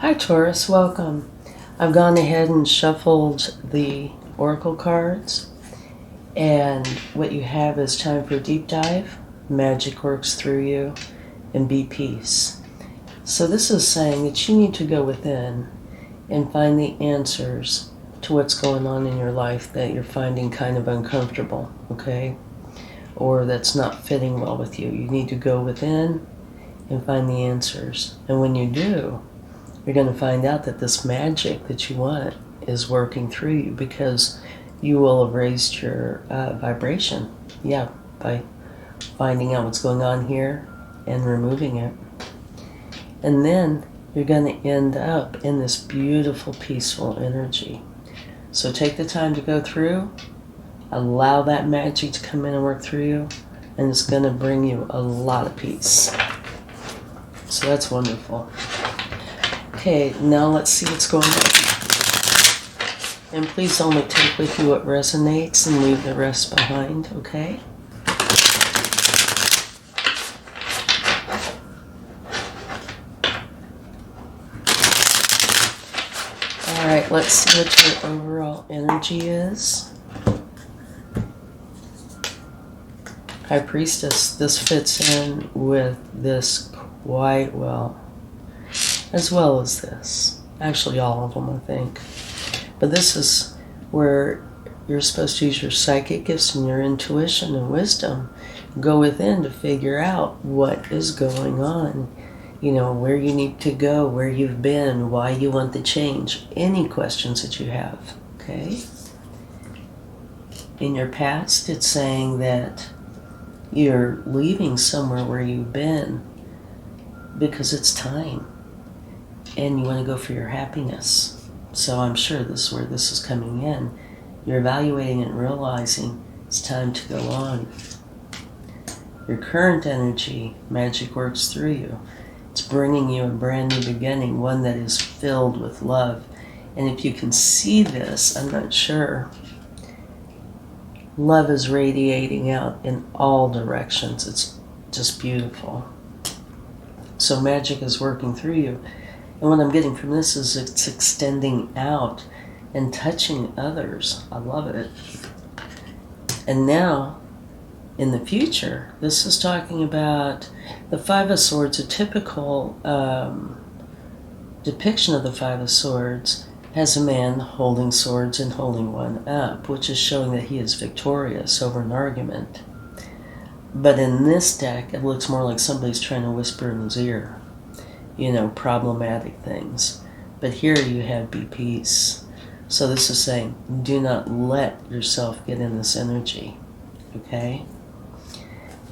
Hi Taurus, welcome. I've gone ahead and shuffled the oracle cards, and what you have is time for a deep dive. Magic works through you, and be peace. So this is saying that you need to go within and find the answers to what's going on in your life that you're finding kind of uncomfortable, okay? Or that's not fitting well with you. You need to go within and find the answers. And when you do, you're going to find out that this magic that you want is working through you because you will have raised your vibration. Yeah, by finding out what's going on here and removing it. And then you're going to end up in this beautiful, peaceful energy. So take the time to go through, allow that magic to come in and work through you, and it's going to bring you a lot of peace. So that's wonderful. Okay, now let's see what's going on. And please only take with you what resonates and leave the rest behind, okay? Alright, let's see what your overall energy is. High Priestess, this fits in with this quite well. As well as this. Actually, all of them, I think. But this is where you're supposed to use your psychic gifts and your intuition and wisdom. Go within to figure out what is going on. You know, where you need to go, where you've been, why you want the change. Any questions that you have, okay? In your past, it's saying that you're leaving somewhere where you've been because it's time. And you want to go for your happiness. So I'm sure this is where this is coming in. You're evaluating and realizing it's time to go on. Your current energy, magic works through you. It's bringing you a brand new beginning, one that is filled with love. And if you can see this, I'm not sure. Love is radiating out in all directions. It's just beautiful. So magic is working through you. And what I'm getting from this is it's extending out and touching others. I love it. And now, in the future, this is talking about the Five of Swords. A typical depiction of the Five of Swords has a man holding swords and holding one up, which is showing that he is victorious over an argument. But in this deck, it looks more like somebody's trying to whisper in his ear. You know, problematic things. But here you have be peace. So this is saying, do not let yourself get in this energy. Okay?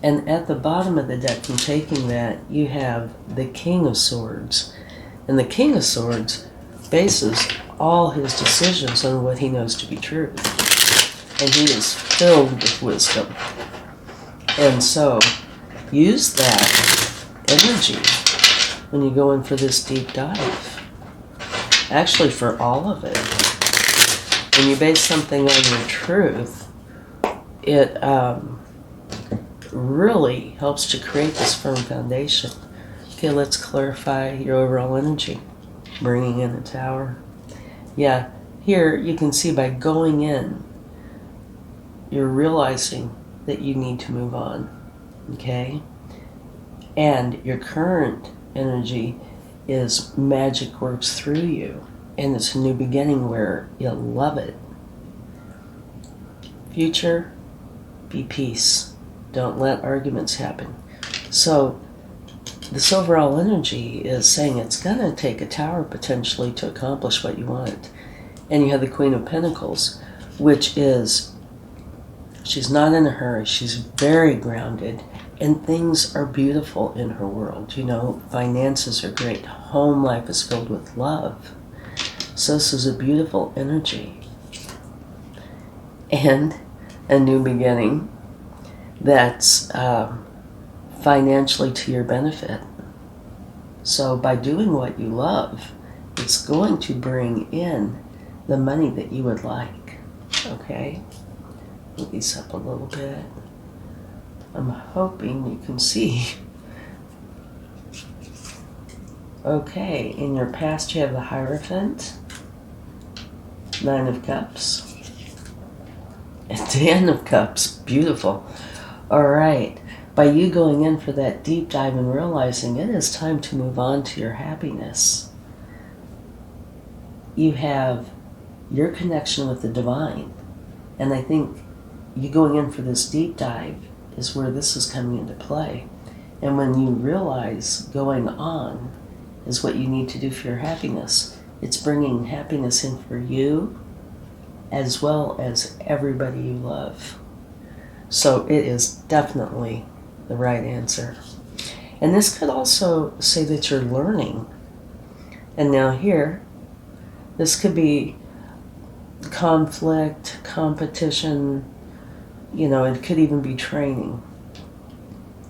And at the bottom of the deck, from taking that, you have the King of Swords. And the King of Swords bases all his decisions on what he knows to be true. And he is filled with wisdom. And so, use that energy when you go in for this deep dive. Actually, for all of it. When you base something on your truth, it really helps to create this firm foundation. Okay, let's clarify your overall energy. Bringing in the Tower. Yeah, here you can see by going in, you're realizing that you need to move on. Okay? And your current energy is magic works through you, and it's a new beginning where you'll love it. Future, be peace. Don't let arguments happen. So this overall energy is saying it's going to take a tower potentially to accomplish what you want. And you have the Queen of Pentacles, which is, she's not in a hurry. She's very grounded. And things are beautiful in her world. You know, finances are great. Home life is filled with love. So this is a beautiful energy. And a new beginning that's financially to your benefit. So by doing what you love, it's going to bring in the money that you would like. Okay? Move these up a little bit. I'm hoping you can see Okay, in your past you have the Hierophant, Nine of Cups, and Ten of Cups. Beautiful. All right. By you going in for that deep dive and realizing it is time to move on to your happiness, you have your connection with the divine. And I think you going in for this deep dive is where this is coming into play. And when you realize going on is what you need to do for your happiness, it's bringing happiness in for you as well as everybody you love. So it is definitely the right answer. And this could also say that you're learning. And now here, this could be conflict, competition, it could even be training.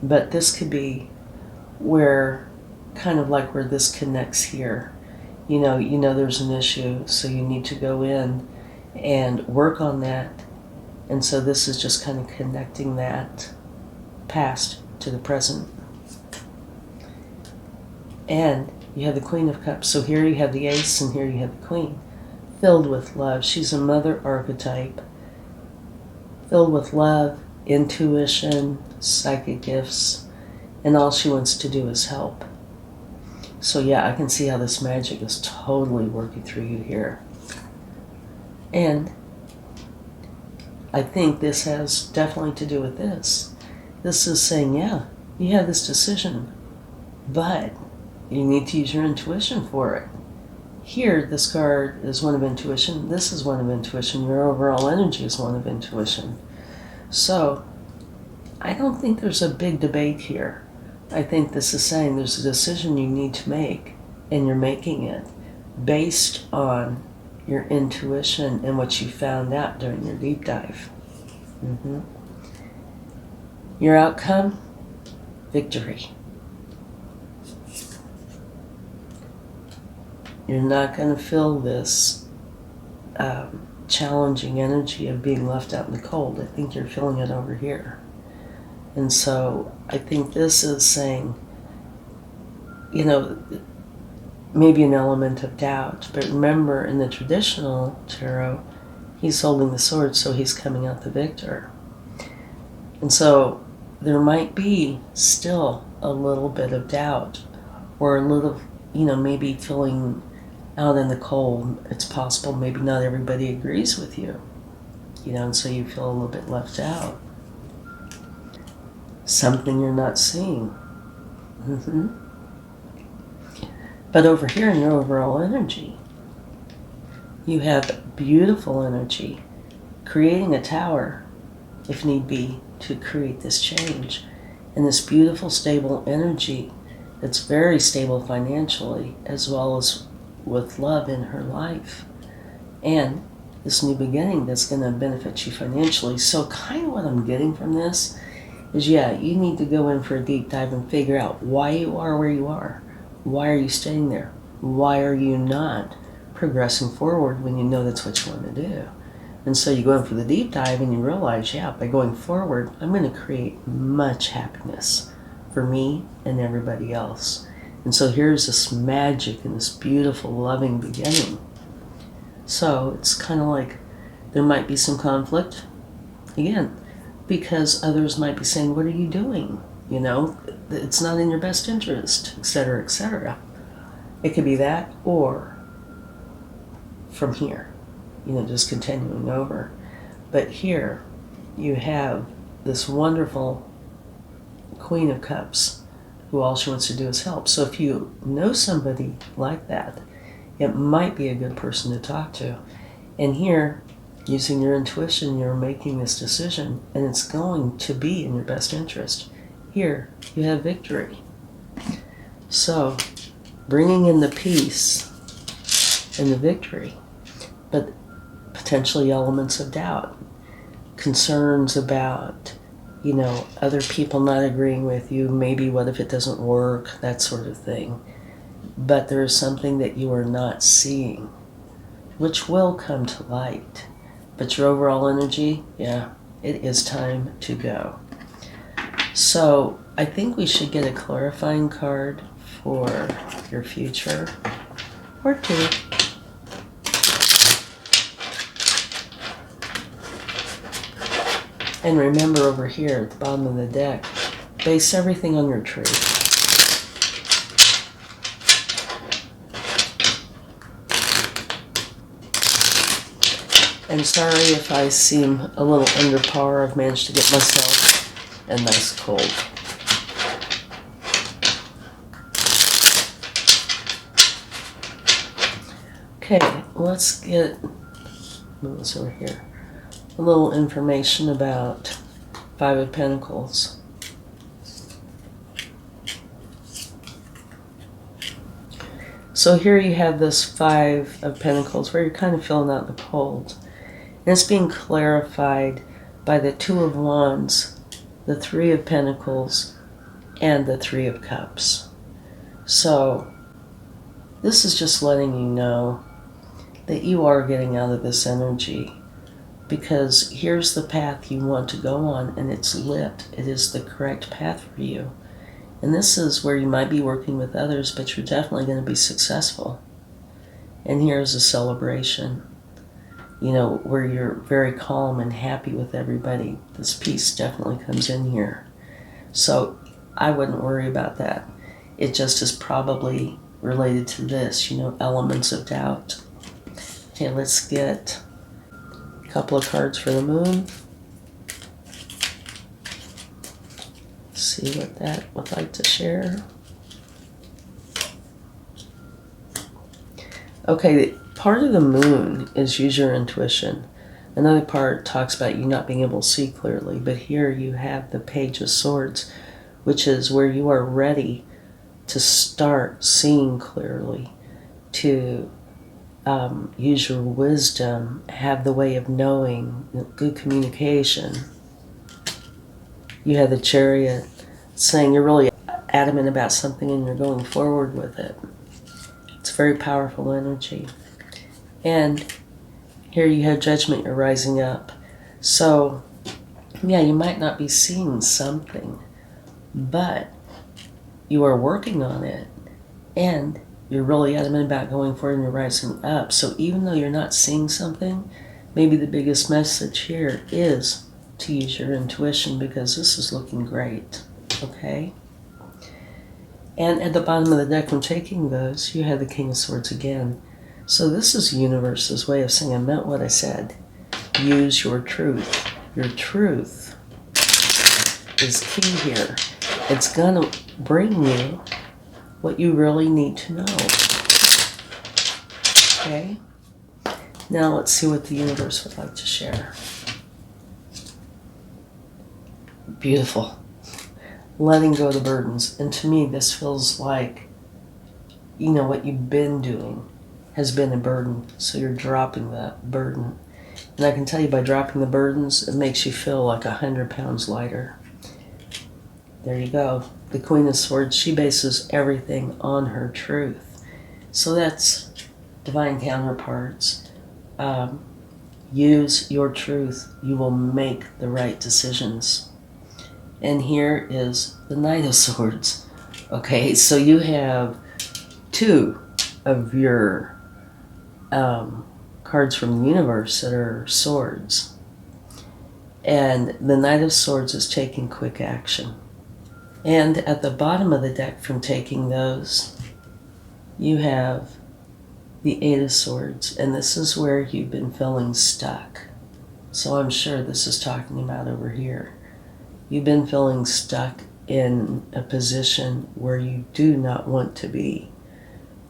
But this could be where, kind of like where this connects here. You know there's an issue, so you need to go in and work on that. And so this is just kind of connecting that past to the present. And you have the Queen of Cups. So here you have the Ace and here you have the Queen. Filled with love. She's a mother archetype. Filled with love, intuition, psychic gifts, and all she wants to do is help. So yeah, I can see how this magic is totally working through you here. And I think this has definitely to do with this. This is saying, yeah, you have this decision, but you need to use your intuition for it. Here, this card is one of intuition. This is one of intuition. Your overall energy is one of intuition. So I don't think there's a big debate here. I think this is saying there's a decision you need to make, and you're making it based on your intuition and what you found out during your deep dive. Your outcome? Victory. You're not going to feel this challenging energy of being left out in the cold. I think you're feeling it over here. And so I think this is saying, maybe an element of doubt. But remember, in the traditional tarot, he's holding the sword, so he's coming out the victor. And so there might be still a little bit of doubt, or a little, maybe feeling out in the cold. It's possible maybe not everybody agrees with you, and so you feel a little bit left out. Something you're not seeing. But over here in your overall energy, you have beautiful energy, creating a tower, if need be, to create this change. And this beautiful, stable energy that's very stable financially, as well as with love in her life. And this new beginning that's going to benefit you financially. So kind of what I'm getting from this is, you need to go in for a deep dive and figure out why you are where you are. Why are you staying there? Why are you not progressing forward when you know that's what you want to do? And so you go in for the deep dive and you realize, by going forward, I'm going to create much happiness for me and everybody else. And so here's this magic and this beautiful, loving beginning. So it's kind of like there might be some conflict, again, because others might be saying, what are you doing? It's not in your best interest, etc., etc. It could be that, or from here, just continuing over. But here you have this wonderful Queen of Cups, who all she wants to do is help. So if you know somebody like that, it might be a good person to talk to. And here, using your intuition, you're making this decision, and it's going to be in your best interest. Here, you have victory. So, bringing in the peace and the victory, but potentially elements of doubt, concerns about, other people not agreeing with you, maybe what if it doesn't work, that sort of thing. But there is something that you are not seeing, which will come to light. But your overall energy, it is time to go. So I think we should get a clarifying card for your future, or 2. And remember over here at the bottom of the deck, base everything on your truth. And sorry if I seem a little under par. I've managed to get myself a nice cold. Okay, let's get, move this over here, a little information about 5 of Pentacles. So here you have this 5 of Pentacles where you're kind of filling out the cold. And it's being clarified by the 2 of Wands, the 3 of Pentacles, and the 3 of Cups. So this is just letting you know that you are getting out of this energy, because here's the path you want to go on, and it's lit. It is the correct path for you. And this is where you might be working with others, but you're definitely going to be successful. And here's a celebration, you know, where you're very calm and happy with everybody. This peace definitely comes in here. So I wouldn't worry about that. It just is probably related to this, you know, elements of doubt. Okay, let's get a couple of cards for the moon. See what that would like to share. Okay, part of the moon is use your intuition. Another part talks about you not being able to see clearly, but here you have the Page of Swords, which is where you are ready to start seeing clearly, to use your wisdom, have the way of knowing, good communication. You have the Chariot saying you're really adamant about something and you're going forward with it. It's very powerful energy. And here you have Judgment, you're rising up. So, yeah, you might not be seeing something, but you are working on it. And you're really adamant about going forward and you're rising up. So even though you're not seeing something, maybe the biggest message here is to use your intuition, because this is looking great, okay? And at the bottom of the deck, when taking those, you have the King of Swords again. So this is the universe's way of saying, I meant what I said. Use your truth. Your truth is key here. It's gonna bring you what you really need to know. Okay? Now let's see what the universe would like to share. Beautiful. Letting go of the burdens. And to me, this feels like, you know, what you've been doing has been a burden. So you're dropping that burden. And I can tell you, by dropping the burdens, it makes you feel like 100 pounds lighter. There you go. The Queen of Swords, she bases everything on her truth. So that's divine counterparts. Use your truth. You will make the right decisions. And here is the Knight of Swords. Okay, so you have 2 of your cards from the universe that are swords. And the Knight of Swords is taking quick action. And at the bottom of the deck, from taking those, you have the 8 of Swords. And this is where you've been feeling stuck. So I'm sure this is talking about over here. You've been feeling stuck in a position where you do not want to be.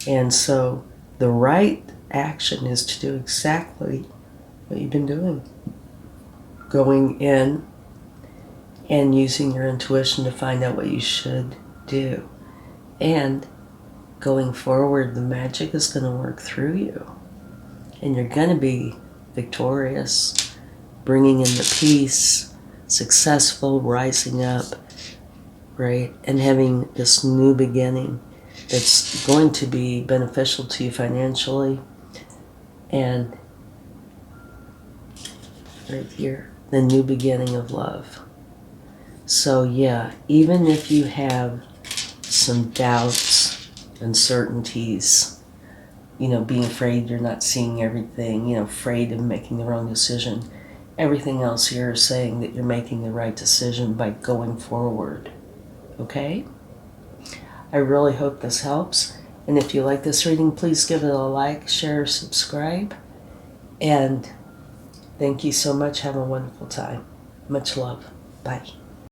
And so the right action is to do exactly what you've been doing. Going in and using your intuition to find out what you should do. And going forward, the magic is going to work through you. And you're going to be victorious, bringing in the peace, successful, rising up, right? And having this new beginning that's going to be beneficial to you financially. And right here, the new beginning of love. So yeah, even if you have some doubts uncertainties, being afraid you're not seeing everything, afraid of making the wrong decision. Everything else here is saying that you're making the right decision by going forward. Okay? I really hope this helps. And if you like this reading, please give it a like, share, subscribe. And thank you so much. Have a wonderful time. Much love. Bye.